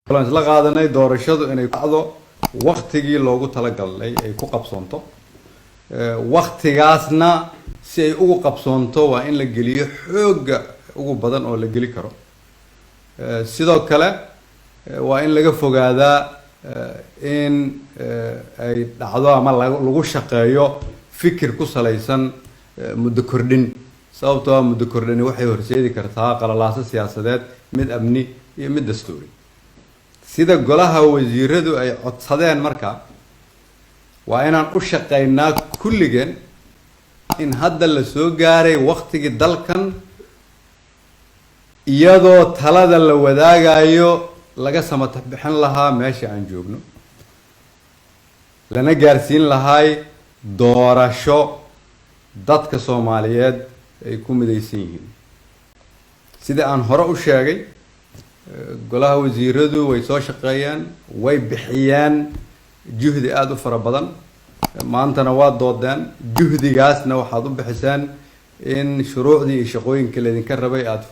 balans la qaadanay doorashadu inay dhacdo waqtigii loogu talagalay ay ku qabsoonto waqtigaasna si ay ugu qabsoonto waa in la geliyo xooga ugu badan oo la geli karo sidoo kale waa in laga fogaadaa in ay dhacdo ama lagu shaqeeyo fikir ku salaysan muddo kordhin sababtoo ah muddo kordhini waxay horseedi kartaa qalalaaso siyaasadeed mid amni iyo mid dastuuri sida golaha wasiiradu ay codsadeen marka waa inaan u shaqeynaa kulligeen in hadda la soo gaaray waqtigii dalkan iyadoo talada la wadaagayo laga samata bixin lahaa meesha aan joogno lana gaarsiin lahay doorasho dadka Soomaaliyeed ay ku midaysan yihiin sida aan hore u sheegay golaha wasiiradu way soo shaqeeyaan way bixiyaan juhdi aad u fara badan maantana waa doodeen juhdigaasna waxaad u bixisaan in shuruucdii iyo shaqooyinka la idinka rabay aad